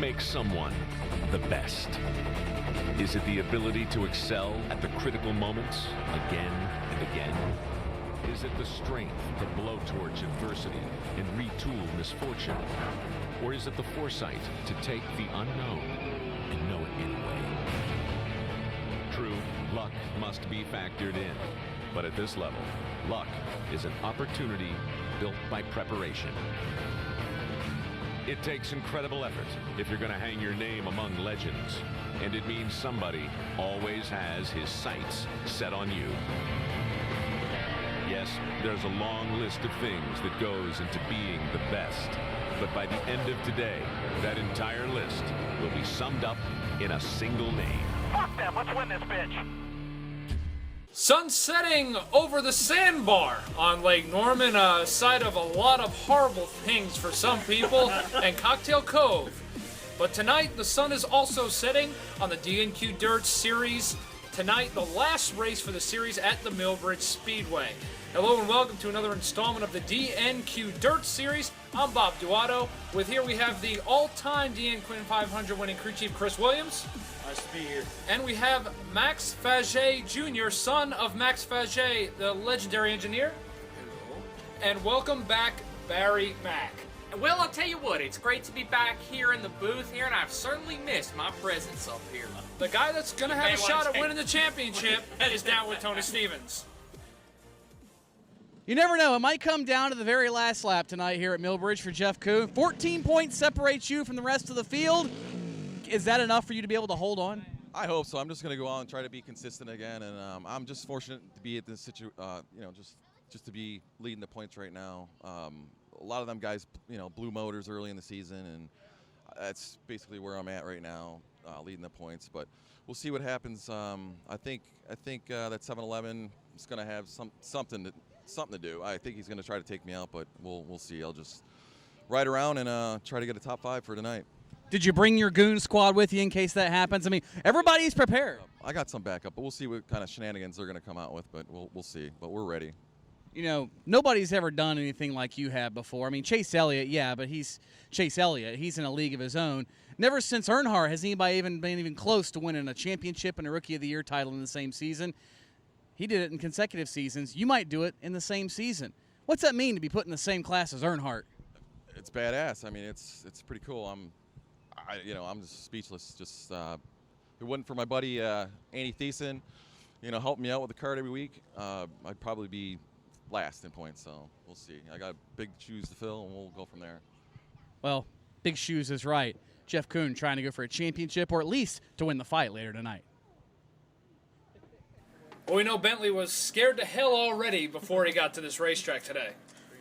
makes someone the best? Is it the ability to excel at the critical moments again and again? Is it the strength to blowtorch adversity and retool misfortune? Or is it the foresight to take the unknown and know it anyway? True, luck must be factored in. But at this level, luck is an opportunity built by preparation. It takes incredible effort if you're going to hang your name among legends. And it means somebody always has his sights set on you. Yes, there's a long list of things that goes into being the best. But by the end of today, that entire list will be summed up in a single name. Fuck them, let's win this bitch. Sun setting over the sandbar on Lake Norman, a site of a lot of horrible things for some people, and Cocktail Cove. But tonight, the sun is also setting on the DNQ Dirt Series. Tonight, the last race for the series at the Millbridge Speedway. Hello and welcome to another installment of the DNQ Dirt Series. I'm Bob Duato. With here we have the all-time DN 500 winning crew chief Chris Williams. Nice to be here. And we have Max Faget Jr., son of Max Faget, the legendary engineer. Hello. And welcome back, Barry Mack. Well, I'll tell you what, it's great to be back here in the booth here, and I've certainly missed my presence up here. The guy that's going to You have may a wanna shot at take- winning the championship is down with Tony Stevens. You never know. It might come down to the very last lap tonight here at Millbridge for Jeff Kuhn. 14 points separates you from the rest of the field. Is that enough for you to be able to hold on? I hope so. I'm just going to go out and try to be consistent again, and I'm just fortunate to be at this situation. Just to be leading the points right now. A lot of them guys, blew motors early in the season, and that's basically where I'm at right now, leading the points. But we'll see what happens. I think that 7-Eleven is going to have something to do. I think he's going to try to take me out, but we'll see. I'll just ride around and try to get a top 5 for tonight. Did you bring your goon squad with you in case that happens? I mean, everybody's prepared. I got some backup, but we'll see what kind of shenanigans they're going to come out with. But we'll see. But we're ready. Nobody's ever done anything like you have before. I mean, Chase Elliott, yeah, but he's Chase Elliott. He's in a league of his own. Never since Earnhardt has anybody even been close to winning a championship and a Rookie of the Year title in the same season. He did it in consecutive seasons. You might do it in the same season. What's that mean to be put in the same class as Earnhardt? It's badass. I mean, it's pretty cool. I'm just speechless. Just if it wasn't for my buddy Andy Thiessen, helping me out with the card every week, I'd probably be last in points. So we'll see. I got big shoes to fill, and we'll go from there. Well, big shoes is right. Jeff Kuhn trying to go for a championship or at least to win the fight later tonight. Well, we know Bentley was scared to hell already before he got to this racetrack today.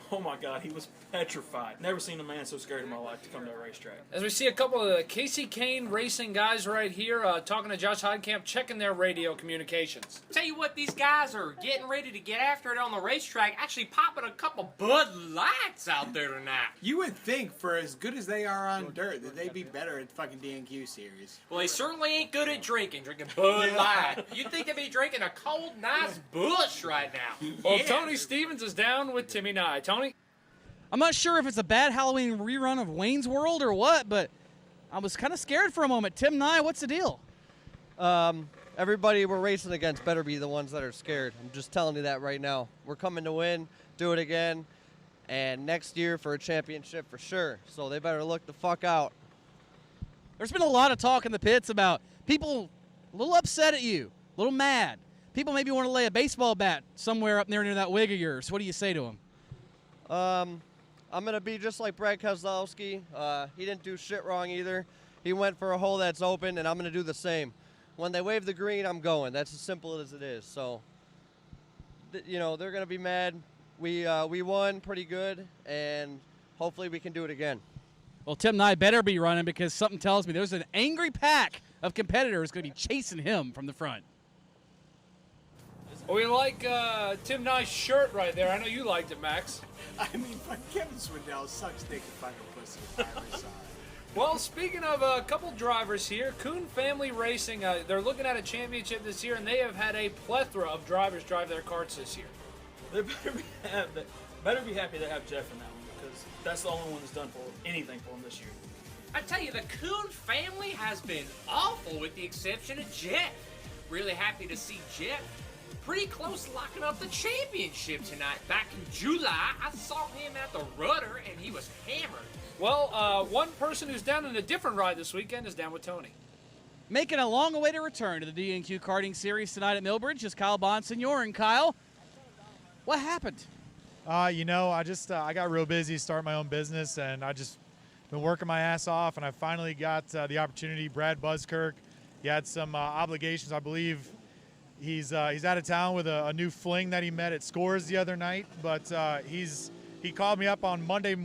Oh my God, he was petrified. Never seen a man so scared in my life to come to a racetrack. As we see a couple of the Casey Kane racing guys right here talking to Josh Heidkamp, checking their radio communications. Tell you what, these guys are getting ready to get after it on the racetrack, actually popping a couple Bud Lights out there tonight. You would think, for as good as they are on dirt, that they'd be better at fucking DNQ series. Well, they certainly ain't good at drinking Bud Light. You'd think they'd be drinking a cold, nice Busch right now. Well, Yeah. Tony Stevens is down with Timmy Nye. Tony? I'm not sure if it's a bad Halloween rerun of Wayne's World or what, but I was kind of scared for a moment. Tim Nye, what's the deal? Everybody we're racing against better be the ones that are scared. I'm just telling you that right now. We're coming to win, do it again, and next year for a championship for sure. So they better look the fuck out. There's been a lot of talk in the pits about people a little upset at you, a little mad. People maybe want to lay a baseball bat somewhere up near that wig of yours. What do you say to them? I'm going to be just like Brad Keselowski. He didn't do shit wrong either. He went for a hole that's open, and I'm going to do the same. When they wave the green, I'm going. That's as simple as it is. So, they're going to be mad. We won pretty good, and hopefully we can do it again. Well, Tim Nye better be running because something tells me there's an angry pack of competitors going to be chasing him from the front. We like Tim Nye's shirt right there. I know you liked it, Max. I mean, fucking Kevin Swindell sucks dick and fucking pussy by every side. Well, speaking of a couple drivers here, Kuhn Family Racing, they're looking at a championship this year, and they have had a plethora of drivers drive their karts this year. They better be happy to have Jeff in that one because that's the only one that's done for anything for him this year. I tell you, the Coon family has been awful with the exception of Jeff. Really happy to see Jeff pretty close to locking up the championship tonight. Back in July, I saw him at the Rudder, and he was hammered. Well, one person who's down in a different ride this weekend is down with Tony. Making a long-awaited return to the DNQ karting series tonight at Millbridge is Kyle Bonsignor. And Kyle, what happened? I got real busy starting my own business, and I just been working my ass off, and I finally got the opportunity. Brad Buskirk, he had some obligations. I believe he's out of town with a new fling that he met at Scores the other night, but he called me up on Monday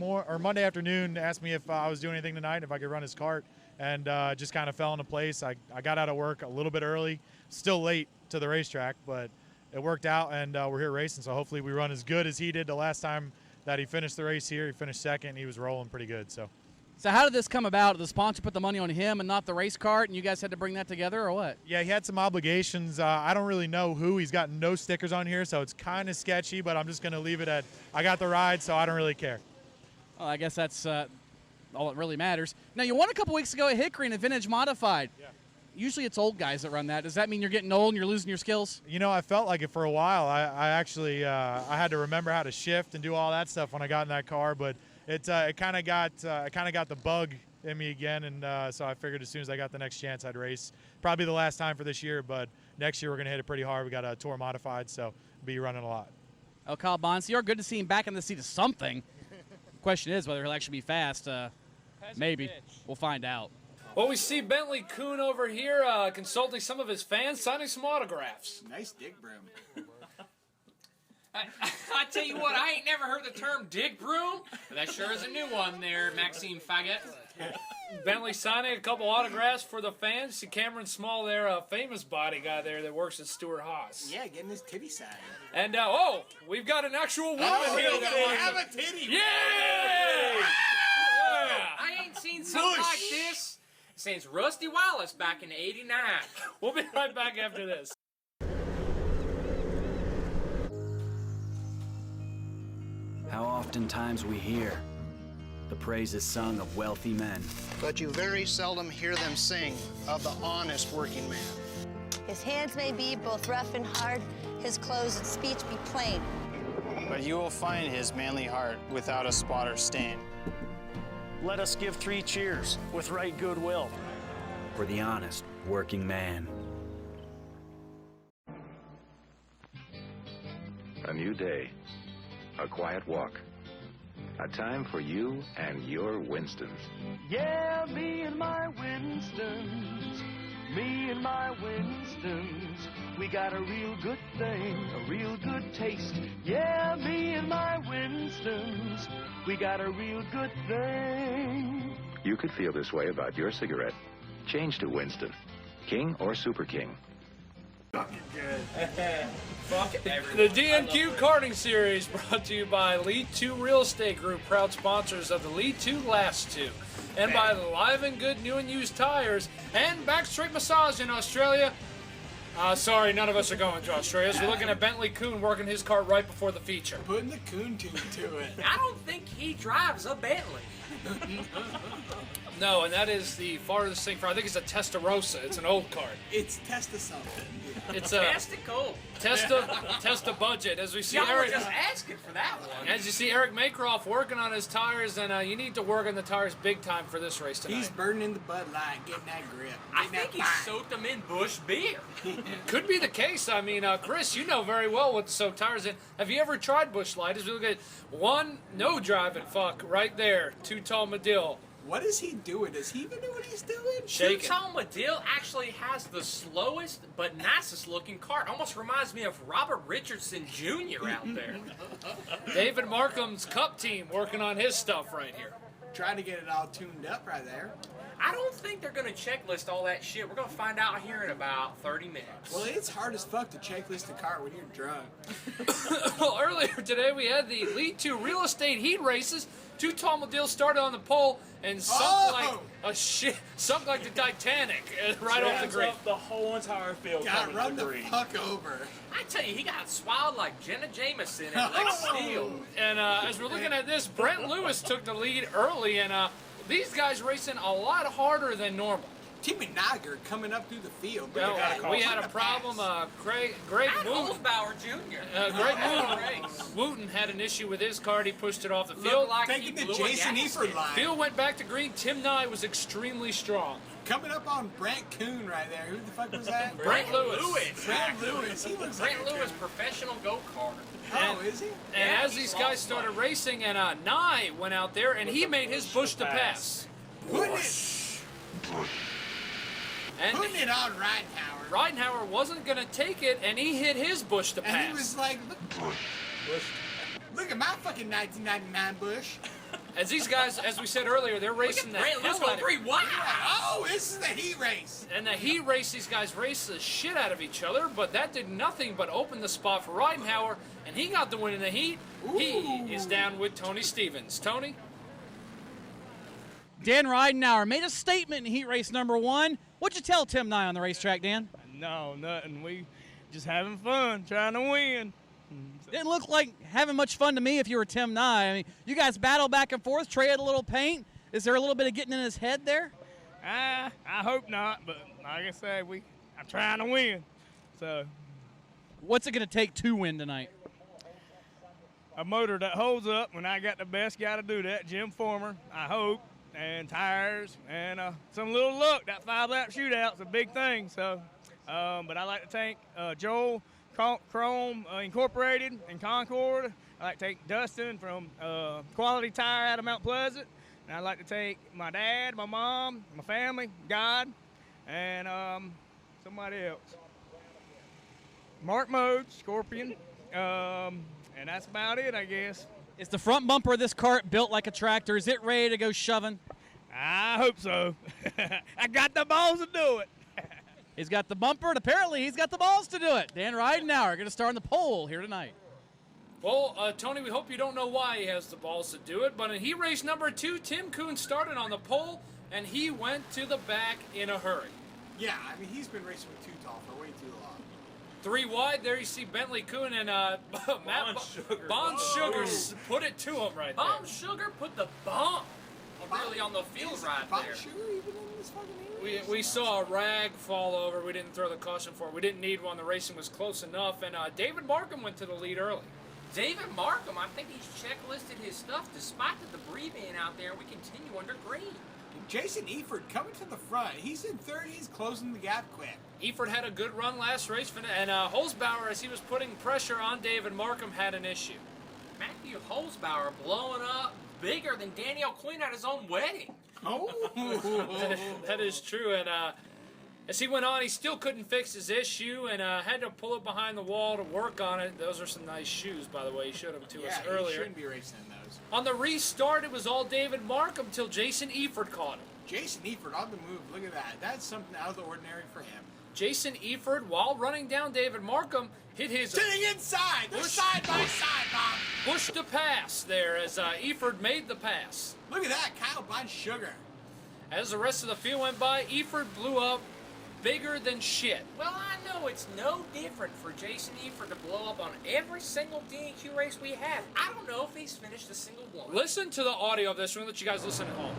afternoon to ask me if I was doing anything tonight, if I could run his cart, and just kind of fell into place. I got out of work a little bit early, still late to the racetrack, but it worked out, and we're here racing, so hopefully we run as good as he did the last time that he finished the race here. He finished second, and he was rolling pretty good. So how did this come about? Did the sponsor put the money on him and not the race cart, and you guys had to bring that together, or what? Yeah, he had some obligations. I don't really know who. He's got no stickers on here, so it's kind of sketchy, but I'm just going to leave it at I got the ride, so I don't really care. Well, I guess that's all that really matters. Now, you won a couple weeks ago at Hickory in a vintage modified. Yeah. Usually it's old guys that run that. Does that mean you're getting old and you're losing your skills? I felt like it for a while. I actually I had to remember how to shift and do all that stuff when I got in that car, but it kind of got the bug in me again, and so I figured as soon as I got the next chance, I'd race. Probably the last time for this year, but next year we're going to hit it pretty hard. We got a tour modified, so we'll be running a lot. Oh, Kyle Bonsignor, good to see him back in the seat of something. The question is whether he'll actually be fast. Maybe. We'll find out. Well, we see Bentley Kuhn over here consulting some of his fans, signing some autographs. Nice dick broom. I tell you what, I ain't never heard the term dick broom, but that sure is a new one there, Maxime Faggot. Bentley signing a couple autographs for the fans. See Cameron Small there, a famous body guy there that works at Stewart Haas. Yeah, getting his titty signed. And, we've got an actual woman here. We have a titty. Yay! I ain't seen something like this since Rusty Wallace back in '89. We'll be right back after this. How oftentimes we hear the praises sung of wealthy men. But you very seldom hear them sing of the honest working man. His hands may be both rough and hard, his clothes and speech be plain. But you will find his manly heart without a spot or stain. Let us give 3 cheers with right goodwill For the honest working man. A new day, a quiet walk, a time for you and your Winstons. Yeah, me and my Winstons, me and my Winstons, we got a real good thing, a real good taste. Yeah, me and my Winstons, we got a real good thing. You could feel this way about your cigarette. Change to Winston, King or Super King. Fuck everyone. The DNQ Karting Series brought to you by Lead 2 Real Estate Group, proud sponsors of the Lead 2 Last 2. And by Live and Good New and Used Tires and Back Straight Massage in Australia. Sorry, none of us are going to Australia. So we're looking at Bentley Kuhn working his cart right before the feature. Putting the Kuhn tune to it. I don't think he drives a Bentley. No, and that is the farthest thing for. I think it's a Testarossa. It's an old cart. It's Testa something. It's a Testicle. Testa budget. As we see Y'all were Eric, just asking for that one. as you see Eric Maycroft working on his tires, and you need to work on the tires big time for this race tonight. He's burning the Bud Light, getting that grip. I think he soaked them in Busch beer. Could be the case. I mean, Chris, you know very well what to soak tires in. Have you ever tried Busch Light? As we look at one no driving fuck right there, Too Tall Medill. What is he doing? Does he even know what he's doing? Shaking. Too-Tall Medill actually has the slowest but nicest looking cart. Almost reminds me of Robert Richardson Jr. out there. David Markham's Cup team working on his stuff right here. Trying to get it all tuned up right there. I don't think they're going to checklist all that shit. We're going to find out here in about 30 minutes. Well, it's hard as fuck to checklist a car when you're drunk. Well, earlier today we had the Lead 2 Real Estate Heat Races. Too Tall Medill started on the pole and sunk like the Titanic right off the grid. The whole entire field. Got run the fuck over. I tell you, he got swallowed like Jenna Jameson and Lex Steele. And as we're looking at this, Brent Lewis took the lead early, and these guys racing a lot harder than normal. Timmy Nager coming up through the field. Well, we had a problem. Greg Wooten, Holzbauer Jr. Greg Wooten had an issue with his cart. He pushed it off the field. Like taking the Jason Eford line. Field went back to green. Tim Nye was extremely strong. Coming up on Brent Kuhn right there. Who the fuck was that? Brent Lewis. Brent Lewis. He looks Brent like Lewis, professional go-karter. Oh, is he? And as these guys started racing, and Nye went out there, and he made his Bush to pass. Putting it on Ridenhour. Ridenhour wasn't going to take it, and he hit his Bush to pass. And he was like, look at my fucking 1999 Bush. As these guys, as we said earlier, they're racing the hell out of it. Oh, this is the heat race. And the heat race, these guys race the shit out of each other, but that did nothing but open the spot for Ridenhour, and he got the win in the heat. Ooh. He is down with Tony Stevens. Tony? Dan Ridenhour made a statement in heat race number 1. What'd you tell Tim Nye on the racetrack, Dan? No, nothing. We just having fun, trying to win. Didn't look like having much fun to me if you were Tim Nye. I mean, you guys battle back and forth, trade a little paint. Is there a little bit of getting in his head there? I hope not, but like I said, I'm trying to win. So, what's it going to take to win tonight? A motor that holds up when I got the best guy to do that, Jim Former, I hope, and tires, and some little luck. That 5-lap shootout's a big thing. So, but I like to thank Joel Chrome Incorporated and Concord. I like to take Dustin from Quality Tire out of Mount Pleasant. And I'd like to take my dad, my mom, my family, God, and somebody else. Mark Mode, Scorpion, and that's about it, I guess. Is the front bumper of this cart built like a tractor? Is it ready to go shoving? I hope so. I got the balls to do it. He's got the bumper, and apparently he's got the balls to do it. Dan Ridenhour going to start on the pole here tonight. Well, Tony, we hope you don't know why he has the balls to do it, but in heat race number 2, Tim Kuhn started on the pole, and he went to the back in a hurry. Yeah, I mean, he's been racing with Too Tall for way too long. 3 wide, there you see Bentley Kuhn and Bon Sugar put it to him right there. Bon Sugar put the bomb really on the field right there. Sugar even in this fucking area? We saw a rag fall over. We didn't throw the caution for it. We didn't need one. The racing was close enough. And David Markham went to the lead early. David Markham, I think he's checklisted his stuff. Despite the debris being out there, we continue under green. Jason Eford coming to the front. He's in third. He's closing the gap quick. Eford had a good run last race. And Holzbauer, as he was putting pressure on David Markham, had an issue. Matthew Holzbauer blowing up bigger than Danielle Quinn at his own wedding. Oh, that is true. And as he went on, he still couldn't fix his issue and had to pull it behind the wall to work on it. Those are some nice shoes, by the way. He showed them to us earlier. He shouldn't be racing in those. On the restart, it was all David Markham till Jason Eford caught him. Jason Eford on the move. Look at that. That's something out of the ordinary for him. Jason Eford, while running down David Markham, hit his... To the inside! They're side by side, Bob! Push to pass there as Eford made the pass. Look at that, Kyle Bon Sugar. As the rest of the field went by, Eford blew up bigger than shit. Well, I know it's no different for Jason Eford to blow up on every single DNQ race we have. I don't know if he's finished a single one. Listen to the audio of this. We're going to let you guys listen at home.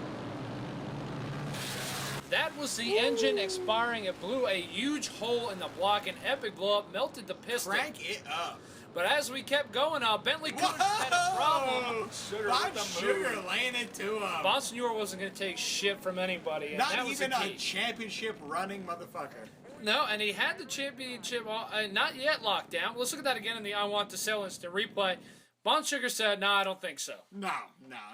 That was the engine expiring. It blew a huge hole in the block. An epic blow up, melted the piston. Crank it up. But as we kept going, Bentley Kuhn had a problem. Bon Sugar laying it to him. Bonsignor wasn't going to take shit from anybody. And Not that even was a championship running motherfucker. No, and he had the championship not yet locked down. Let's look at that again in the I Want to Sell instant replay. Bon Sugar said, "No, I don't think so." No,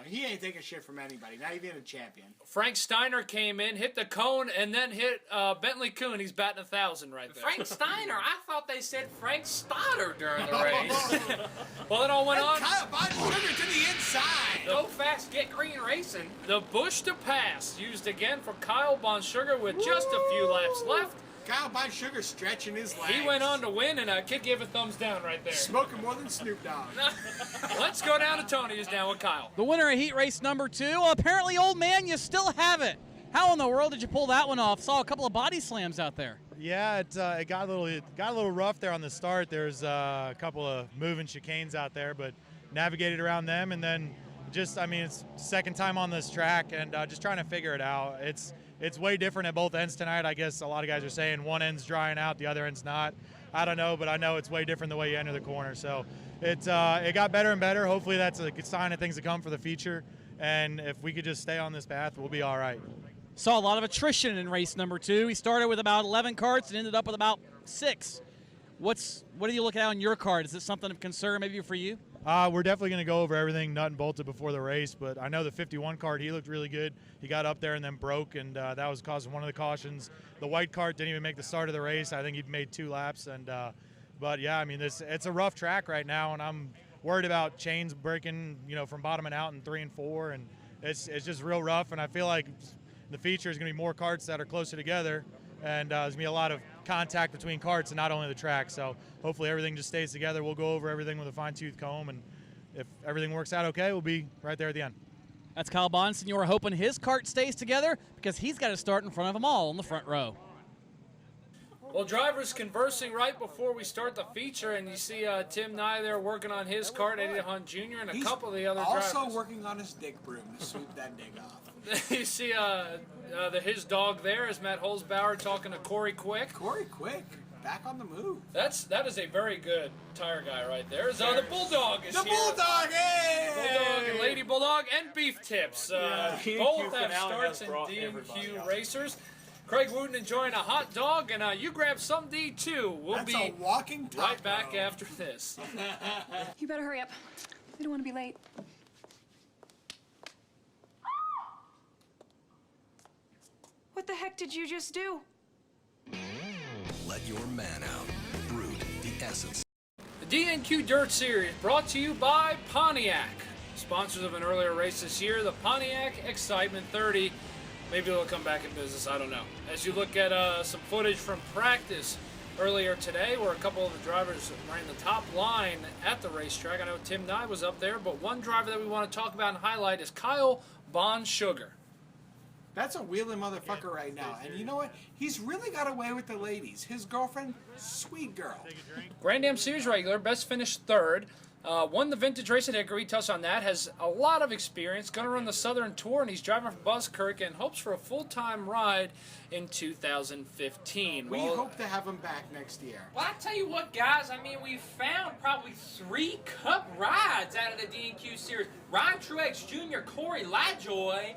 he ain't taking shit from anybody, not even a champion. Frank Steiner came in, hit the cone, and then hit Bentley Kuhn. He's batting 1,000 right there. Frank Steiner? I thought they said Frank Stoddard during the race. Well, it all went on. Kyle Bon Sugar to the inside. Go fast, get green racing. The Bush to pass used again for Kyle Bon Sugar with just a few laps left. Kyle Bon Sugar stretching his legs. He went on to win, and Kid gave a thumbs down right there. Smoking more than Snoop Dogg. Let's go down to Tony, who's down with Kyle. The winner of heat race number 2. Well, apparently, old man, you still have it. How in the world did you pull that one off? Saw a couple of body slams out there. Yeah, it got a little rough there on the start. There's a couple of moving chicanes out there, but navigated around them and then I mean, it's second time on this track, and just trying to figure it out. It's way different at both ends tonight. I guess a lot of guys are saying one end's drying out, the other end's not. I don't know, but I know it's way different the way you enter the corner. So it got better and better. Hopefully that's a good sign of things to come for the future. And if we could just stay on this path, we'll be all right. Saw a lot of attrition in race number 2. He started with about 11 carts and ended up with about 6. What do you look at on your cart? Is this something of concern maybe for you? We're definitely going to go over everything nut and bolted before the race, but I know the 51 cart, he looked really good. He got up there and then broke, and that was causing one of the cautions. The white cart didn't even make the start of the race. I think he made 2 laps. But yeah, I mean, it's a rough track right now, and I'm worried about chains breaking, from bottoming out in 3 and 4, and it's just real rough. And I feel like the feature is going to be more carts that are closer together, and there's going to be a lot of contact between carts and not only the track. So hopefully everything just stays together. We'll go over everything with a fine-tooth comb, and if everything works out okay, we'll be right there at the end. That's Kyle Bonsignor hoping his cart stays together because he's got to start in front of them all in the front row. Well, drivers conversing right before we start the feature, and you see Tim Nye there working on his cart, Eddie Hunt Jr., and a couple of the other drivers. Also working on his dick broom to sweep that dig off. You see his dog there is Matt Holzbauer talking to Corey Quick. Corey Quick, back on the move. That is a very good tire guy right there. The Bulldog is here. The Bulldog, hey! Bulldog and Lady Bulldog and Beef Tips. Both have starts in DNQ Racers. Craig Wooten enjoying a hot dog, and you grab some to eat too. We'll be a walking taco. Right back after this. You better hurry up. We don't want to be late. What the heck did you just do? Let your man out. Brute, the essence. The DNQ Dirt Series brought to you by Pontiac. Sponsors of an earlier race this year, the Pontiac Excitement 30. Maybe they'll come back in business, I don't know. As you look at some footage from practice earlier today where a couple of the drivers ran the top line at the racetrack. I know Tim Nye was up there, but one driver that we want to talk about and highlight is Kyle Bonsugar. That's a wheeling motherfucker right now. And you know what? He's really got away with the ladies. His girlfriend, sweet girl. Grand Am Series regular, best finished 3rd. Won the vintage race at Hickory, touched on that, has a lot of experience, going to run the Southern Tour, and he's driving for Buzzkirk and hopes for a full-time ride in 2015. We hope to have him back next year. Well, I tell you what, guys, I mean, we found probably 3 Cup rides out of the DNQ Series. Ryan Truex Jr., Corey LaJoie,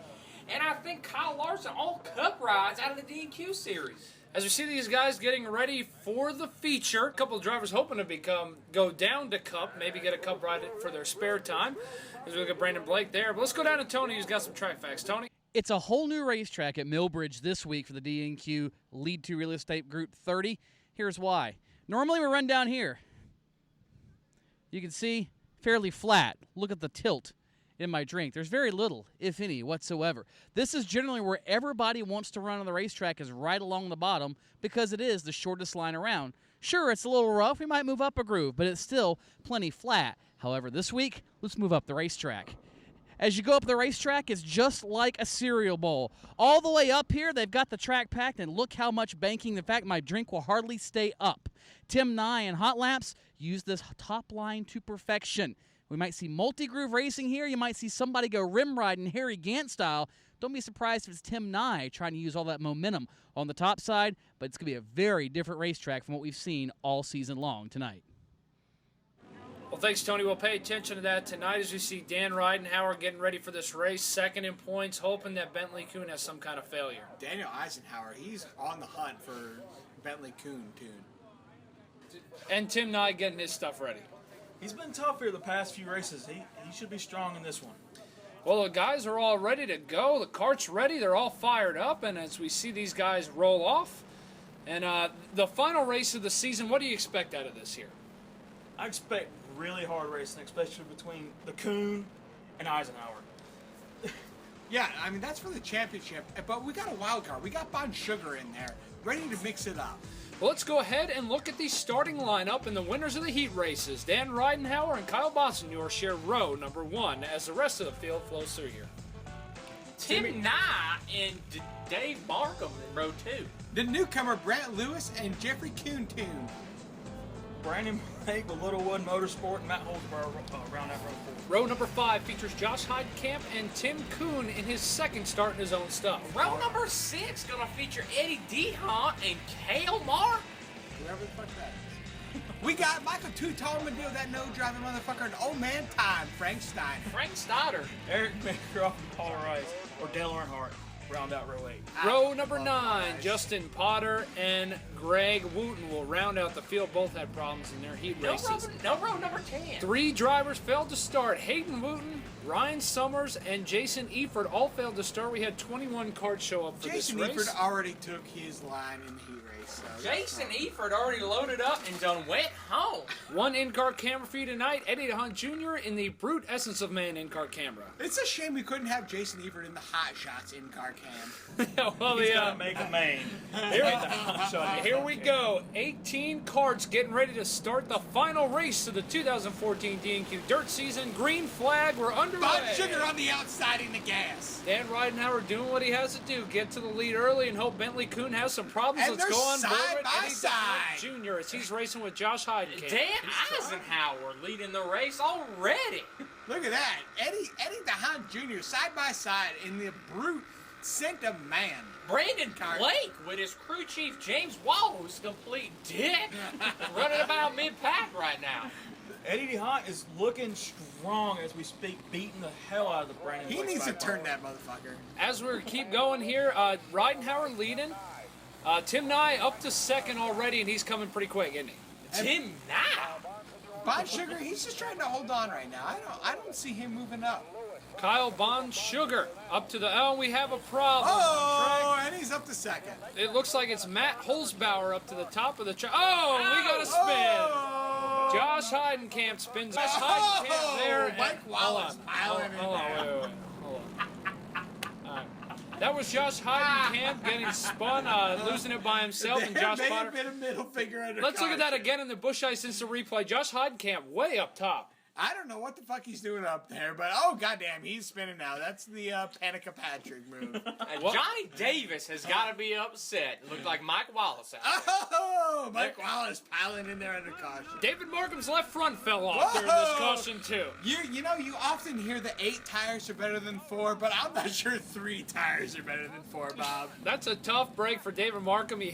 and I think Kyle Larson, all Cup rides out of the DNQ Series. As we see these guys getting ready for the feature, a couple of drivers hoping to go down to Cup, maybe get a Cup ride for their spare time. As we look at Brandon Blake there. But let's go down to Tony, who's got some track facts. Tony? It's a whole new racetrack at Millbridge this week for the DNQ Lead 2 Real Estate Group 30. Here's why. Normally we run down here. You can see fairly flat. Look at the tilt in my drink. There's very little, if any, whatsoever. This is generally where everybody wants to run on the racetrack, is right along the bottom, because it is the shortest line around. Sure, it's a little rough. We might move up a groove, but it's still plenty flat. However, this week, let's move up the racetrack. As you go up the racetrack, it's just like a cereal bowl. All the way up here, they've got the track packed, and look how much banking. In fact, my drink will hardly stay up. Tim Nye and Hot Laps use this top line to perfection. We might see multi-groove racing here. You might see somebody go rim riding Harry Gant style. Don't be surprised if it's Tim Nye trying to use all that momentum on the top side, but it's going to be a very different racetrack from what we've seen all season long tonight. Well, thanks, Tony. We'll pay attention to that tonight as we see Dan Ridenhour getting ready for this race, second in points, hoping that Bentley Kuhn has some kind of failure. Daniel Eisenhower, he's on the hunt for Bentley Kuhn tune. And Tim Nye getting his stuff ready. He's been tough here the past few races. He should be strong in this one. Well, the guys are all ready to go. The cart's ready. They're all fired up. And as we see these guys roll off, and the final race of the season, what do you expect out of this here? I expect really hard racing, especially between the Kuhn and Eisenhower. Yeah, I mean, that's for the championship. But we got a wild card. We got Bonsugar in there, ready to mix it up. Well, let's go ahead and look at the starting lineup and the winners of the heat races. Dan Ridenhour and Kyle Bonsignor share row number 1 as the rest of the field flows through here. Tim Nye and Dave Markham in row 2. The newcomer Brant Lewis and Jeffrey Kuhn. Brandon Blake with Littlewood Motorsport, and Matt Holzbauer round out row 4. Row number 5 features Josh Heidenkamp and Tim Kuhn in his second start in his own stuff. Row number 6 gonna feature Eddie DeHaan and Kale Mark. Whoever the fuck that is. We got Michael Two-Tone deal that no-driving motherfucker and old man time, Frank Steiner. Frank Stoddard. Eric Maycroft and Paul Rice, or Dale Earnhardt, round out row 8. Row number 9, Justin Potter and Greg Wooten will round out the field. Both had problems in their heat races. No row number 10. 3 drivers failed to start. Hayden Wooten, Ryan Summers, and Jason Eford all failed to start. We had 21 cars show up for Jason this race. Eford already took his line in the heat race. So Jason Eford already loaded up and done went home. 1 in-car camera for you tonight. Eddie DeHaan Jr. in the Brute Essence of Man in-car camera. It's a shame we couldn't have Jason Eford in the Hot Shots in-car cam. Well, He's gonna make a main. Here we go. 18 karts getting ready to start the final race of the 2014 DNQ Dirt season. Green flag, we're underway. Bud Sugar on the outside in the gas. Dan Ridenhour doing what he has to do. Get to the lead early and hope Bentley Kuhn has some problems. And Let's go on they're board side with by Eddie side. DeHaan Jr. as he's racing with Josh Heidenkamp. Dan Eisenhower leading the race already. Look at that. Eddie DeHaan Jr. side by side in the Brute Scent of Man. Brandon Blake with his crew chief James Wall, who's a complete dick, running about mid-pack right now. Eddie DeHaan is looking strong as we speak, beating the hell out of the Brandon He Blake needs to side turn car. that motherfucker. As we keep going here, Ridenhour leading. Tim Nye up to second already, and he's coming pretty quick, isn't he? Tim Nye. Bud Sugar, he's just trying to hold on right now. I don't see him moving up. Kyle Bond Sugar up to the... Oh, we have a problem. Oh, and he's up to second. It looks like it's Matt Holzbauer up to the top of the track. Oh, we got a spin. Josh Heidenkamp spins. Josh Heidenkamp there. Mike Wallace piling in there. Wait. Hold on. All right. That was Josh Heidenkamp getting spun, losing it by himself, and Josh may Potter. have been a middle finger under Let's look at that caution. again in the Busch Ice Instant Replay. Josh Heidenkamp way up top. I don't know what the fuck he's doing up there, but oh goddamn, he's spinning now. That's the Panica Patrick move. Johnny Davis has got to be upset. It looked like Mike Wallace out there. Oh, Mike Wallace piling in there under caution. David Markham's left front fell off during this caution too. You know, you often hear the 8 tires are better than 4, but I'm not sure 3 tires are better than 4, Bob. That's a tough break for David Markham. He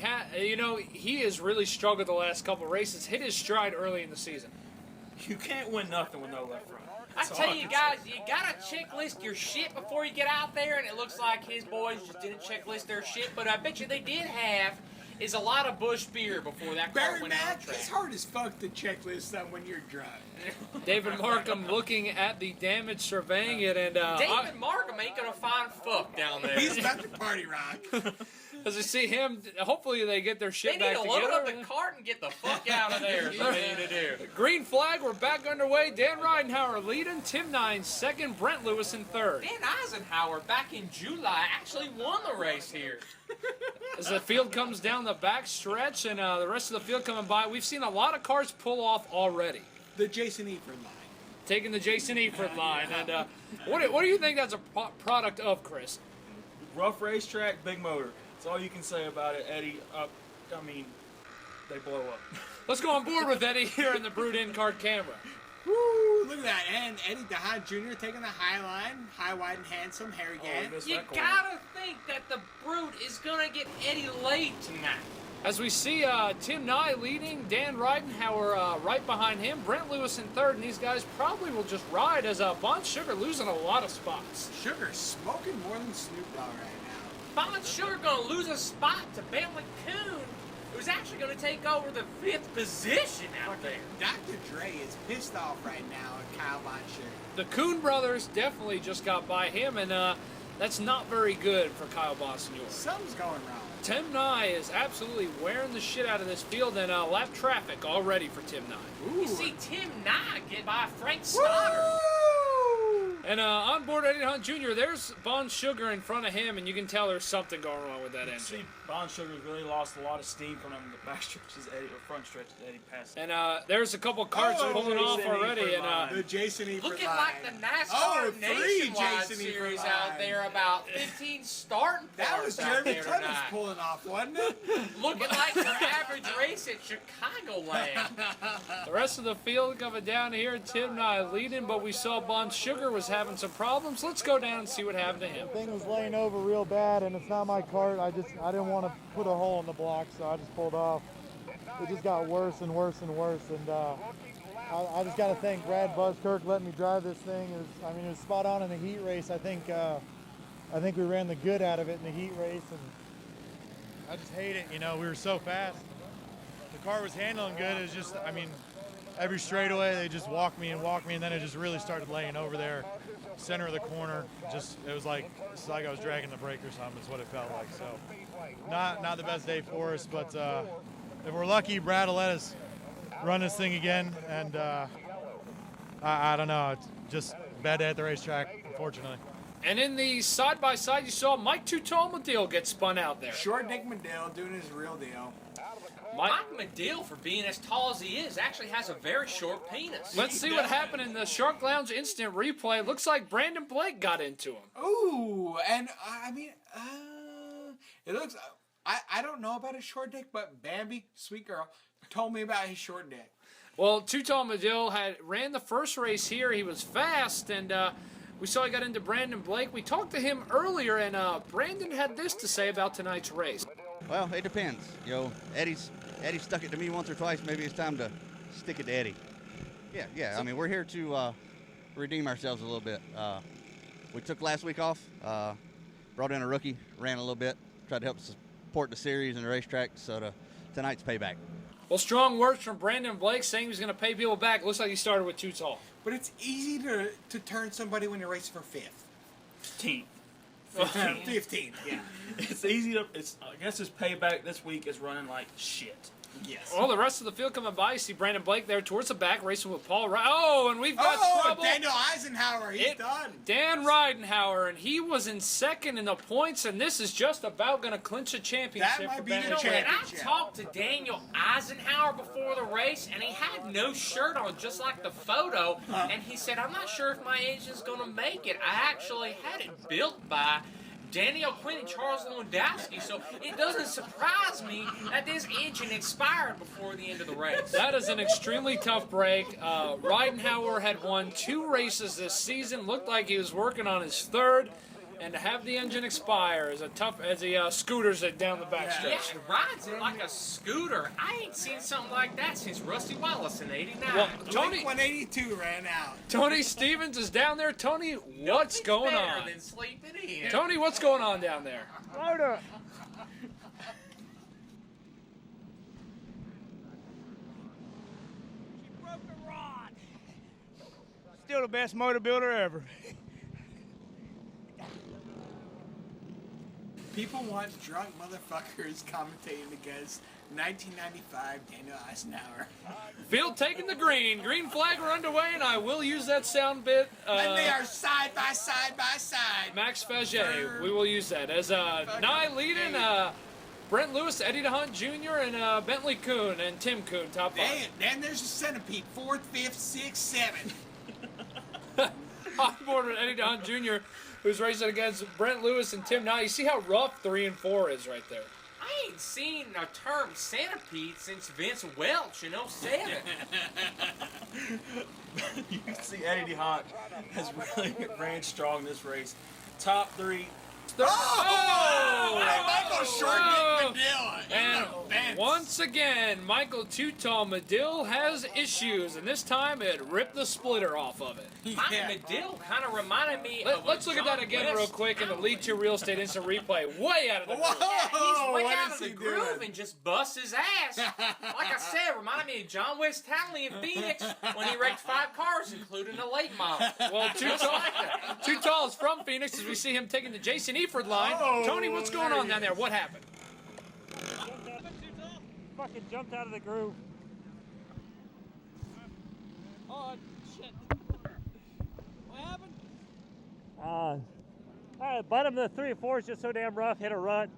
has really struggled the last couple of races. Hit his stride early in the season. You can't win nothing with no left front. I tell you guys, you gotta checklist your shit before you get out there, and it looks like his boys just didn't checklist their shit, but I bet you they did have is a lot of Busch beer before that car Barry went out Mack, the track. it's hard as fuck to checklist that when you're drunk. David Markham looking at the damage, surveying it, and David Markham ain't gonna find fuck down there. He's about to party rock. as I see him, hopefully they get their shit They need back to load together. up the cart and get the fuck out of there. Is what they need to do. Green flag, we're back underway. Dan Ridenhour leading, Tim Nye second, Brent Lewis in third. Dan Eisenhower back in July actually won the race here. As the field comes down the back stretch and the rest of the field coming by, we've seen a lot of cars pull off already. The Jason Eford line. Taking the Jason Eford line. And what do you think that's a product of, Chris? Rough racetrack, big motor. That's all you can say about it, Eddie. They blow up. Let's go on board with Eddie here in the Brute in-card camera. Woo, look at that. And Eddie DeHaan Jr. taking the high line. High, wide, and handsome. Harry Gann. You gotta think that the Brute is gonna get Eddie late tonight. As we see Tim Nye leading, Dan Ridenhour right behind him, Brent Lewis in third, and these guys probably will just ride as Bond Sugar losing a lot of spots. Sugar smoking more than Snoop Dogg right now. Bond Sugar gonna lose a spot to Bentley Kuhn, who's actually gonna take over the 5th position out there. Dr. Dre is pissed off right now at Kyle Bond Sugar. The Kuhn brothers definitely just got by him, and that's not very good for Kyle Bonsignor. Something's going wrong. Tim Nye is absolutely wearing the shit out of this field, and lap traffic already for Tim Nye. You see Tim Nye get by Frank Stoddard. And on board Eddie DeHaan Jr., there's Bond Sugar in front of him, and you can tell there's something going on with that engine. See, Bond Sugar's really lost a lot of steam from him. The back stretches, Eddie, or front stretches, Eddie passed. And there's a couple carts pulling off already. And the Jason Eford Looking line. like the NASCAR Nationwide Jason series Eford out line. there, about 15 starting That was parts out Jeremy there Clemens tonight. pulling off, wasn't it? Looking like your average race at Chicagoland. Rest of the field coming down here, Tim and I leading, but we saw Bon Sugar was having some problems. Let's go down and see what happened to him. The thing was laying over real bad, and it's not my cart. I didn't want to put a hole in the block, so I just pulled off. It just got worse and worse and worse, and I just got to thank Brad Buzzkirk letting me drive this thing. It was spot on in the heat race. I think we ran the good out of it in the heat race, and I just hate it. You know, we were so fast. The car was handling good. It was just, every straightaway they just walked me, and then it just really started laying over there, center of the corner. It was like I was dragging the brake or something. Is what it felt like. So, not the best day for us, but if we're lucky, Brad will let us run this thing again. And I don't know. It's just a bad day at the racetrack, unfortunately. And in the side-by-side, you saw Mike Too-Tall-Medill get spun out there. Short Dick Medill doing his real deal. Mike Medill, for being as tall as he is, actually has a very short penis. Let's see what happened in the Shark Lounge instant replay. Looks like Brandon Blake got into him. Ooh, and it looks. I don't know about his short dick, but Bambi, sweet girl, told me about his short dick. Well, Too-Tall-Medill ran the first race here. He was fast, and we saw he got into Brandon Blake. We talked to him earlier, and Brandon had this to say about tonight's race. Well, it depends. You know, Eddie stuck it to me once or twice. Maybe it's time to stick it to Eddie. Yeah. I mean, we're here to redeem ourselves a little bit. We took last week off, brought in a rookie, ran a little bit, tried to help support the series and the racetrack. So tonight's payback. Well, strong words from Brandon Blake saying he was going to pay people back. Looks like he started with Too Tall. But it's easy to turn somebody when you're racing for fifth. 15th. 15, yeah. It's easy to. I guess his payback this week is running like shit. Yes. Well, the rest of the field coming by, you see Brandon Blake there towards the back, racing with Paul Wright. Oh, and we've got trouble. Daniel Eisenhower, he's done. Dan Ridenhour, and he was in second in the points, and this is just about going to clinch a championship. That might for be the Brandon championship. Blake. I talked to Daniel Eisenhower before the race, and he had no shirt on, just like the photo. And he said, "I'm not sure if my engine's going to make it. I actually had it built by Daniel Quinn and Charles Lewandowski, so it doesn't surprise me that this engine expired before the end of the race." That is an extremely tough break. Ridenhour had won 2 races this season. Looked like he was working on his 3rd. And to have the engine expire is tough as he scooters it down the backstretch. Yeah, it rides it like a scooter. I ain't seen something like that since Rusty Wallace in '89. Well, Tony, 182 ran out. Tony Stevens is down there. Tony, what's going on? Than sleeping in. Tony, what's going on down there? Hold up. She broke the rod. Still the best motor builder ever. People want drunk motherfuckers commentating against 1995 Daniel Eisenhower. Field taking the green. Green flag are underway, and I will use that sound bit. And they are side by side by side. Max Faget, we will use that. As Nye leading, Brent Lewis, Eddie DeHunt Jr., and Bentley Kuhn and Tim Kuhn, top 5. Then there's a centipede, 4th, 5th, 6th, 7th. On board with Eddie DeHunt Jr., who's racing against Brent Lewis and Tim Nye. You see how rough 3 and 4 is right there. I ain't seen a term centipede since Vince Welch in '07. You can see Eddie DeHunt has really ran strong this race. Top 3. Michael Short Dick Medill. And once again, Michael Too-Tall-Medill has issues, and this time it ripped the splitter off of it. Mike Medill kind of reminded me of Let's look at that again real quick in the Lead 2 Real Estate Instant Replay. Way out of the groove. He's way out of the groove and just busts his ass. Like I said, reminded me of John West Townley in Phoenix when he wrecked 5 cars, including a late model. Well, Too-Tall is from Phoenix as we see him taking the Jason Eford line. Tony, what's going on down there? What happened? Fucking jumped out of the groove. Oh, shit. What happened? Bottom of the 3 and 4 is just so damn rough, hit a rut,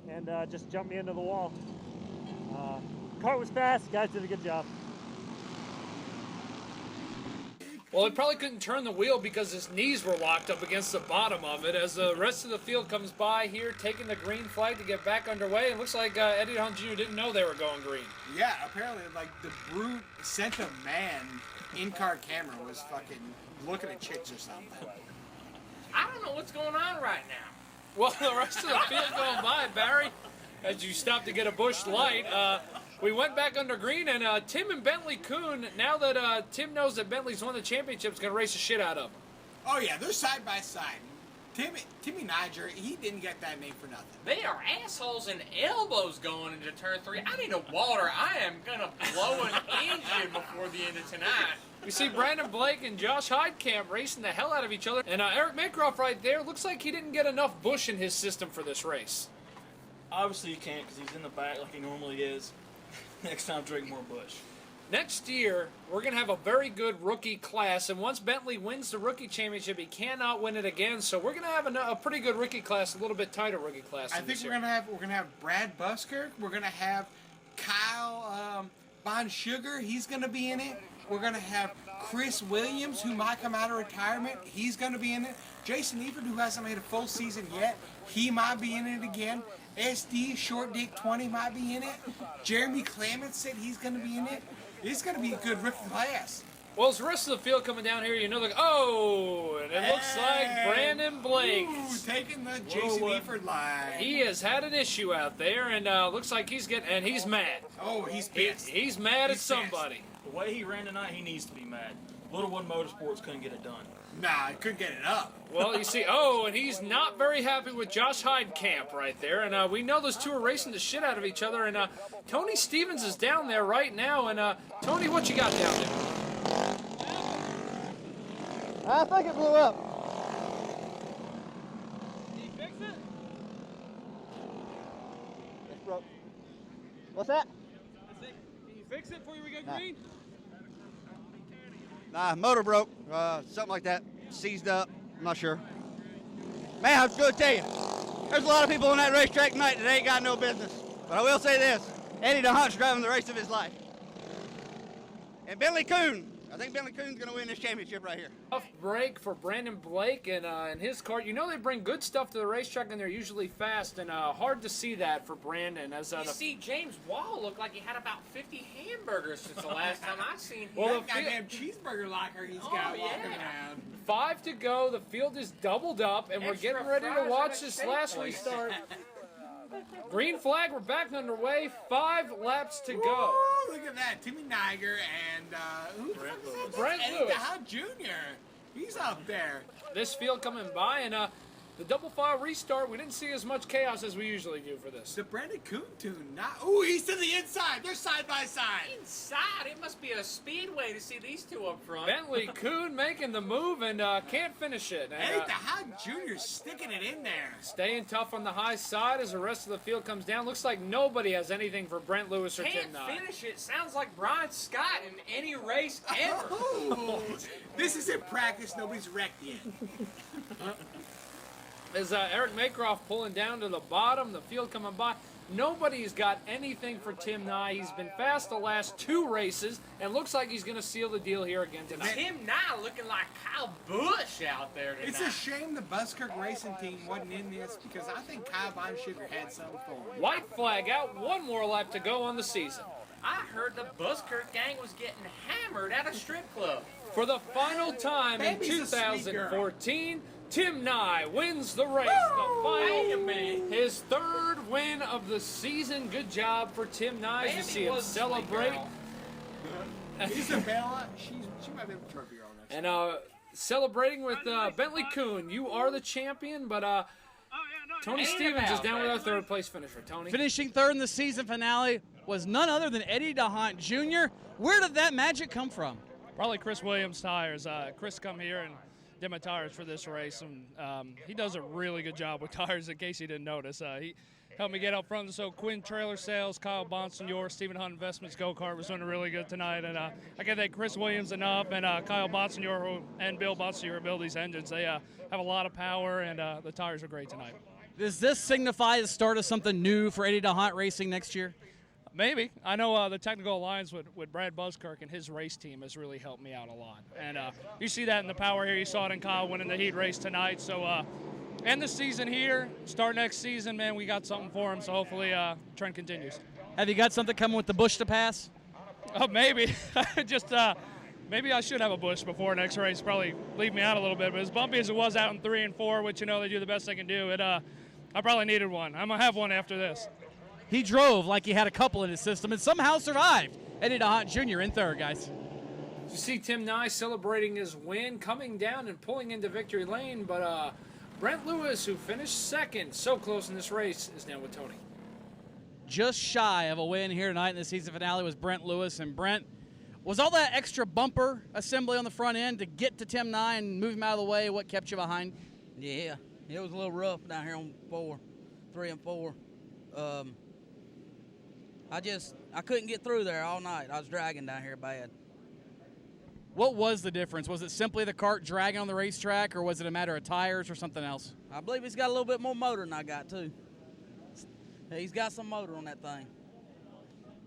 and just jumped me into the wall. Car was fast, guys did a good job. Well, he probably couldn't turn the wheel because his knees were locked up against the bottom of it. As the rest of the field comes by here, taking the green flag to get back underway. It looks like Eddie DeHaan Jr. didn't know they were going green. Yeah, apparently, like, the brute sent a man in-car camera was fucking looking at chicks or something. I don't know what's going on right now. Well, the rest of the field going by, Barry, as you stopped to get a Busch Light, we went back under green, and Tim and Bentley Kuhn, now that Tim knows that Bentley's won the championship, is going to race the shit out of him. Oh, yeah, they're side by side. Timmy Niger, he didn't get that name for nothing. They are assholes and elbows going into turn 3. I need a water. I am going to blow an engine before the end of tonight. We see Brandon Blake and Josh Heidkamp racing the hell out of each other. And Eric Maycroft right there, looks like he didn't get enough Busch in his system for this race. Obviously you can't because he's in the back like he normally is. Next time, drink more Busch. Next year, we're going to have a very good rookie class, and once Bentley wins the rookie championship, he cannot win it again. So we're going to have a pretty good rookie class, a little bit tighter rookie class. I think we're gonna have Brad Buskirk. We're gonna have Kyle Bon Sugar. He's gonna be in it. We're gonna have Chris Williams, who might come out of retirement. He's gonna be in it. Jason Evert, who hasn't made a full season yet, he might be in it again. SD Short Dick 20 might be in it. Jeremy Clements said he's gonna be in it. It's gonna be a good rookie class. Well, as the rest of the field coming down here, you know, like, oh, and it looks like Brandon Blake. Ooh, taking the Jason Evert line. He has had an issue out there, and looks like he's mad. Oh, he's pissed. He's mad at somebody. The way he ran tonight, he needs to be mad. Little One Motorsports couldn't get it done. Nah, I couldn't get it up. Well, you see, and he's not very happy with Josh Heidkamp right there, and we know those two are racing the shit out of each other, and Tony Stevens is down there right now, and Tony, what you got down there? I think it blew up. Can you fix it? It's broke. What's that? Can you fix it before we go Nah. green? Nah, motor broke, something like that, seized up, I'm not sure. Man, I was going to tell you, there's a lot of people on that racetrack tonight that ain't got no business. But I will say this, Eddie DeHaan's driving the race of his life. And Bentley Kuhn, I think Bentley Kuhn's going to win this championship right here. Tough break for Brandon Blake and his car. You know they bring good stuff to the racetrack, and they're usually fast, and hard to see that for Brandon. As You see, James Wall looked like he had about 50 hamburgers since the last time I seen him. Well, That goddamn cheeseburger locker he's got walking around. 5 to go. The field is doubled up, and we're Extra getting ready to fries watch and a this steak last plate. restart. Green flag, we're back underway. 5 laps to go. Woo, look at that. Timmy Niger and who the fuck is that? Brent Eddie Lewis. DeHaan Jr. He's up there. This field coming by, and the double file restart, we didn't see as much chaos as we usually do for this. The Brandon Kuhn tune. Ooh, he's to the inside. They're side by side. Inside, it must be a speedway to see these two up front. Bentley Kuhn making the move and can't finish it. And, Eddie DeHaan Jr. sticking it in there. staying tough on the high side as the rest of the field comes down. Looks like nobody has anything for Brent Lewis or Tim Can't Nye. finish it. Sounds like Brian Scott in any race ever. Ooh, this is in practice. Nobody's wrecked yet. As Eric Maycroft pulling down to the bottom, the field coming by. Nobody's got anything for Tim Nye. He's been fast the last 2 races and looks like he's going to seal the deal here again tonight. Tim Nye looking like Kyle Busch out there tonight. It's a shame the Buskirk racing team wasn't in this because I think Kyle Von Sugar had something for him. White flag out, 1 more lap to go on the season. I heard the Buskirk gang was getting hammered at a strip club. For the final time in Baby's a sweet girl. 2014, Tim Nye wins the race. The final, his 3rd win of the season. Good job for Tim Nye. As you see him celebrate. Isabella, she might be the trophy girl next. And celebrating with Bentley Kuhn. You are the champion, but Tony Stevens is down with our 3rd place finisher. Tony. Finishing 3rd in the season finale was none other than Eddie DeHaan Jr. Where did that magic come from? Probably Chris Williams tires. Chris come here and did my tires for this race, and he does a really good job with tires. In case you didn't notice, he helped me get up front. So Quinn Trailer Sales, Kyle Bonsignor, Stephen Hunt Investments Go-Kart was doing really good tonight, and I can thank Chris Williams enough and Kyle Bonsignor and Bill Bonsignor who build these engines. They have a lot of power, and the tires are great tonight. Does this signify the start of something new for Eddie DeHaan Racing next year? Maybe. I know the technical alliance with Brad Buskirk and his race team has really helped me out a lot. And you see that in the power here. You saw it in Kyle winning the heat race tonight. So end the season here, start next season, man, we got something for him. So hopefully trend continues. Have you got something coming with the bush to pass? Oh, maybe. Maybe I should have a bush before next race. Probably leave me out a little bit. But as bumpy as it was out in 3 and 4, which, they do the best they can do, I probably needed one. I'm going to have one after this. He drove like he had a couple in his system and somehow survived. Eddie DeHaan Jr. in third, guys. You see Tim Nye celebrating his win, coming down and pulling into victory lane, but Brent Lewis, who finished second, so close in this race, is now with Tony. Just shy of a win here tonight in the season finale was Brent Lewis. And Brent, was all that extra bumper assembly on the front end to get to Tim Nye and move him out of the way what kept you behind? Yeah, it was a little rough down here on 3 and 4. I couldn't get through there all night. I was dragging down here bad. What was the difference? Was it simply the cart dragging on the racetrack, or was it a matter of tires or something else? I believe he's got a little bit more motor than I got, too. He's got some motor on that thing.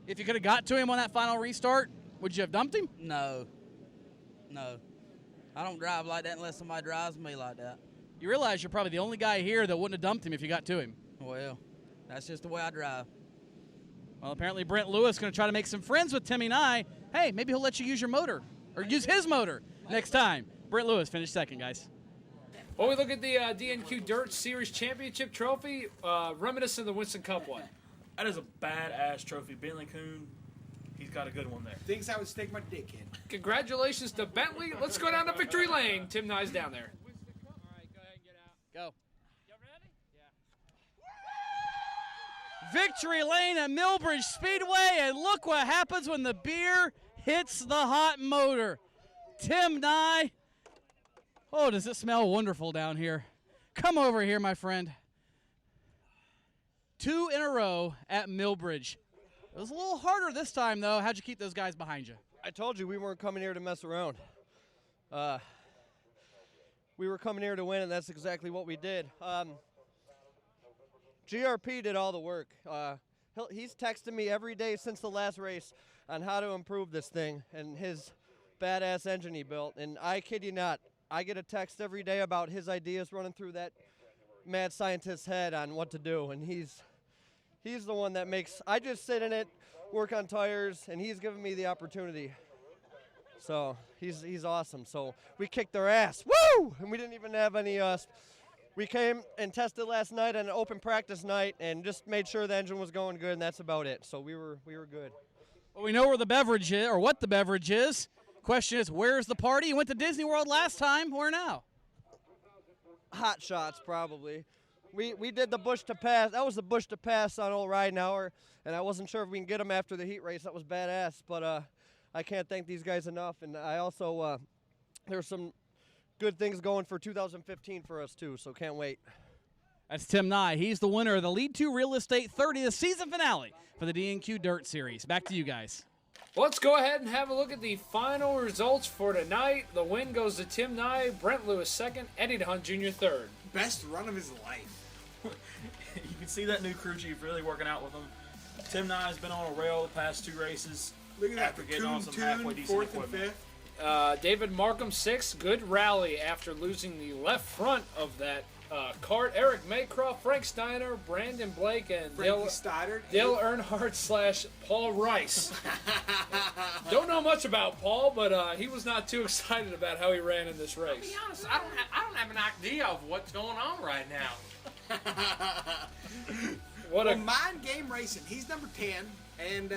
If you could have got to him on that final restart, would you have dumped him? No. I don't drive like that unless somebody drives me like that. You realize you're probably the only guy here that wouldn't have dumped him if you got to him. Well, that's just the way I drive. Well, apparently Brent Lewis going to try to make some friends with Timmy Nye. Hey, maybe he'll let you use your motor, or use his motor next time. Brent Lewis finished second, guys. Well, we look at the DNQ Dirt Series Championship trophy, reminiscent of the Winston Cup one. That is a badass trophy. Bentley Kuhn, he's got a good one there. Thinks I would stick my dick in. Congratulations to Bentley. Let's go down to victory lane. Tim Nye's down there. Go. Victory lane at Millbridge Speedway, and look what happens when the beer hits the hot motor. Tim Nye. Oh, does it smell wonderful down here. Come over here, my friend. 2 in a row at Millbridge. It was a little harder this time, though. How'd you keep those guys behind you? I told you we weren't coming here to mess around. We were coming here to win, and that's exactly what we did. GRP did all the work. He's texted me every day since the last race on how to improve this thing and his badass engine he built. And I kid you not, I get a text every day about his ideas running through that mad scientist's head on what to do. And he's the one that makes, I just sit in it, work on tires, and he's giving me the opportunity. So he's awesome. So we kicked their ass. Woo! And we didn't even have any we came and tested last night on an open practice night and just made sure the engine was going good, and that's about it. So we were good. Well, we know where the beverage is, or what the beverage is. Question is, where's the party? You went to Disney World last time. Where now? Hot Shots, probably. We did the bush to pass. That was the bush to pass on old Ridenauer, and I wasn't sure if we can get him after the heat race. That was badass, but I can't thank these guys enough. And I also there's some good things going for 2015 for us, too, so can't wait. That's Tim Nye. He's the winner of the Lead 2 Real Estate 30, the season finale for the DNQ Dirt Series. Back to you guys. Well, let's go ahead and have a look at the final results for tonight. The win goes to Tim Nye, Brent Lewis second, Eddie DeHaan Jr. third. Best run of his life. You can see that new crew chief really working out with him. Tim Nye's been on a rail the past 2 races. Look at that, after getting on some halfway decent fourth and equipment. fifth. David Markham, 6th. Good rally after losing the left front of that cart. Eric Maycroft, Frank Steiner, Brandon Blake, and Dale Earnhardt / Paul Rice. Don't know much about Paul, but he was not too excited about how he ran in this To race. be honest, I don't have an idea of what's going on right now. What a Mind Game Racing. He's number 10, and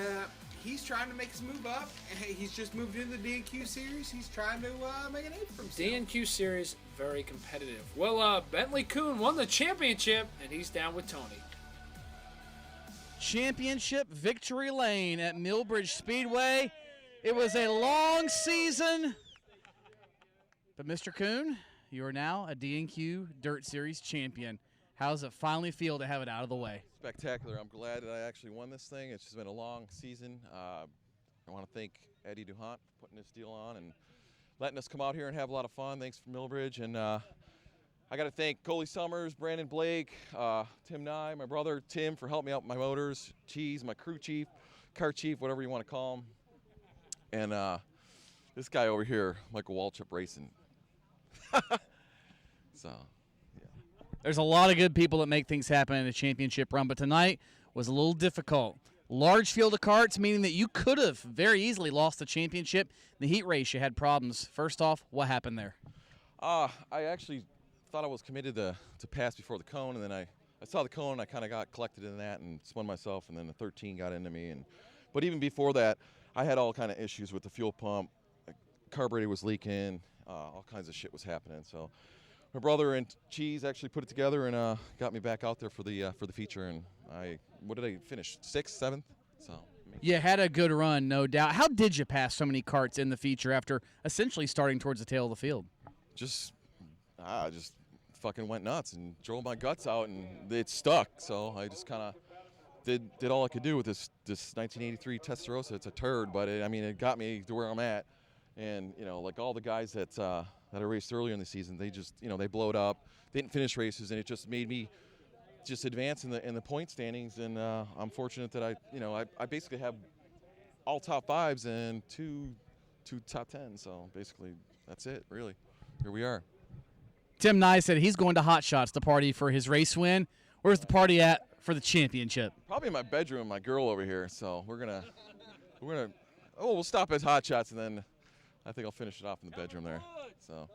he's trying to make his move up. He's just moved into the DNQ series. He's trying to make a name for himself. DNQ series, very competitive. Well, Bentley Kuhn won the championship, and he's down with Tony. Championship victory lane at Millbridge Speedway. It was a long season, but Mr. Kuhn, you are now a DNQ Dirt Series champion. How does it finally feel to have it out of the way? Spectacular. I'm glad that I actually won this thing. It's just been a long season. I want to thank Eddie DeHaan for putting this deal on and letting us come out here and have a lot of fun. Thanks for Millbridge. And I got to thank Coley Summers, Brandon Blake, Tim Nye, my brother Tim for helping me out with my motors, Cheese, my crew chief, car chief, whatever you want to call him. And this guy over here, Michael Waltrip Racing. So, There's a lot of good people that make things happen in a championship run, but tonight was a little difficult. Large field of karts, meaning that you could have very easily lost the championship. In the heat race, you had problems. First off, what happened there? I actually thought I was committed to pass before the cone, and then I saw the cone, and I kind of got collected in that and spun myself, and then the 13 got into me. But even before that, I had all kind of issues with the fuel pump. Carburetor was leaking. All kinds of shit was happening. So my brother and Cheese actually put it together and got me back out there for the feature. And what did I finish? 6th, 7th? So. You had a good run, no doubt. How did you pass so many karts in the feature after essentially starting towards the tail of the field? Just fucking went nuts and drove my guts out, and it stuck. So I just kind of did all I could do with this 1983 Testarossa. It's a turd, but it got me to where I'm at. And like all the guys that I raced earlier in the season, they just they blowed up, they didn't finish races, and it just made me just advance in the point standings. And I'm fortunate that I basically have all top 5s and two top 10s. So basically that's it, really. Here we are. Tim Nye said he's going to Hot Shots to party for his race win. Where's the party at for the championship? Probably in my bedroom, my girl over here. So we'll stop at Hot Shots, and then I think I'll finish it off in the bedroom there. So,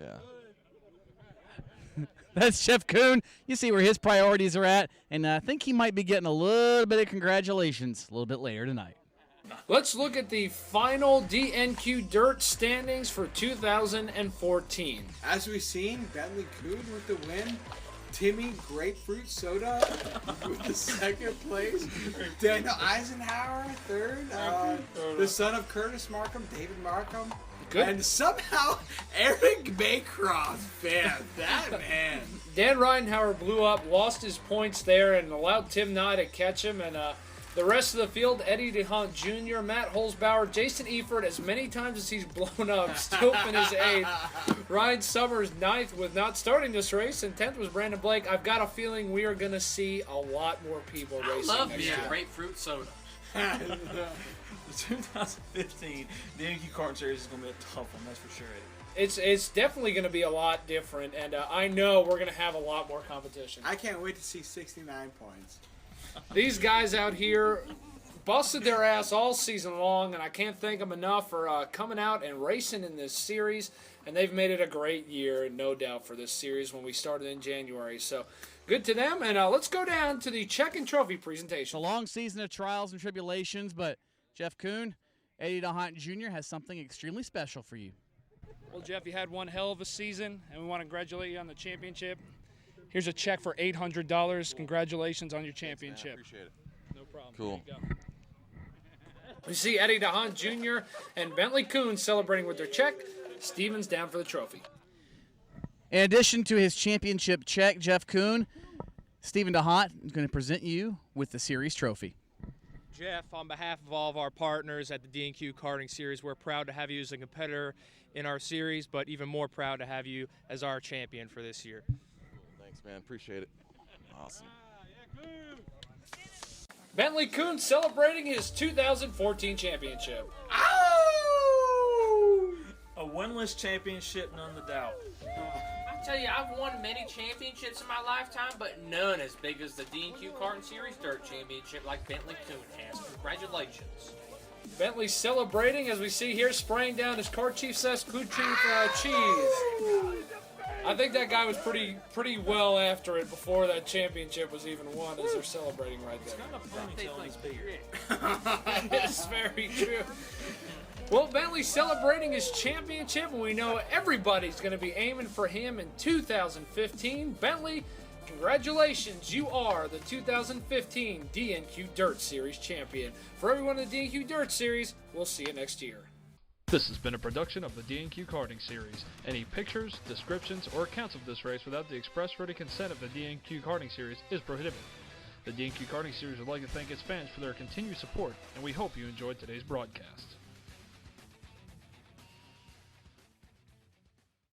yeah. That's Jeff Kuhn. You see where his priorities are at, and I think he might be getting a little bit of congratulations a little bit later tonight. Let's look at the final DNQ Dirt standings for 2014. As we've seen, Bentley Kuhn with the win. Timmy Grapefruit Soda with the 2nd place. Daniel Eisenhower, 3rd. The son of Curtis Markham, David Markham. Good. And somehow Eric Maycroft, that man. Dan Reinhauer blew up, lost his points there, and allowed Tim Nye to catch him. And the rest of the field, Eddie DeHunt Jr., Matt Holzbauer, Jason Eford, as many times as he's blown up, still finished 8th. Ryan Summers 9th with not starting this race, and 10th was Brandon Blake. I've got a feeling we are going to see a lot more people racing. I love me a grapefruit soda. The 2015 DNQ Karting Series is going to be a tough one, that's for sure, Eddie. It's definitely going to be a lot different, and I know we're going to have a lot more competition. I can't wait to see 69 points. These guys out here busted their ass all season long, and I can't thank them enough for coming out and racing in this series, and they've made it a great year, no doubt, for this series when we started in January. So good to them, and let's go down to the check and trophy presentation. A long season of trials and tribulations, but Jeff Kuhn, Eddie DeHunt Jr. has something extremely special for you. Well, Jeff, you had one hell of a season, and we want to congratulate you on the championship. Here's a check for $800. Congratulations on your championship. Thanks, man. I appreciate it. No problem. Cool. There you go. We see Eddie DeHunt Jr. and Bentley Kuhn celebrating with their check. Stevens down for the trophy. In addition to his championship check, Jeff Kuhn, Stephen DeHunt is going to present you with the series trophy. Jeff, on behalf of all of our partners at the DNQ Karting Series, we're proud to have you as a competitor in our series, but even more proud to have you as our champion for this year. Thanks, man. Appreciate it. Awesome. Bentley Kuhn celebrating his 2014 championship. A winless championship, none the doubt. I tell you, I've won many championships in my lifetime, but none as big as the DNQ Karting Series Dirt Championship like Bentley Kuhn has. Congratulations. Bentley celebrating, as we see here, spraying down his car chief says good cheese. I think that guy was pretty well after it before that championship was even won, as they're celebrating right there. It's got a ponytail in his beard. It's very true. Well, Bentley's celebrating his championship, and we know everybody's going to be aiming for him in 2015. Bentley, congratulations. You are the 2015 DNQ Dirt Series champion. For everyone in the DNQ Dirt Series, we'll see you next year. This has been a production of the DNQ Karting Series. Any pictures, descriptions, or accounts of this race without the express written consent of the DNQ Karting Series is prohibited. The DNQ Karting Series would like to thank its fans for their continued support, and we hope you enjoyed today's broadcast.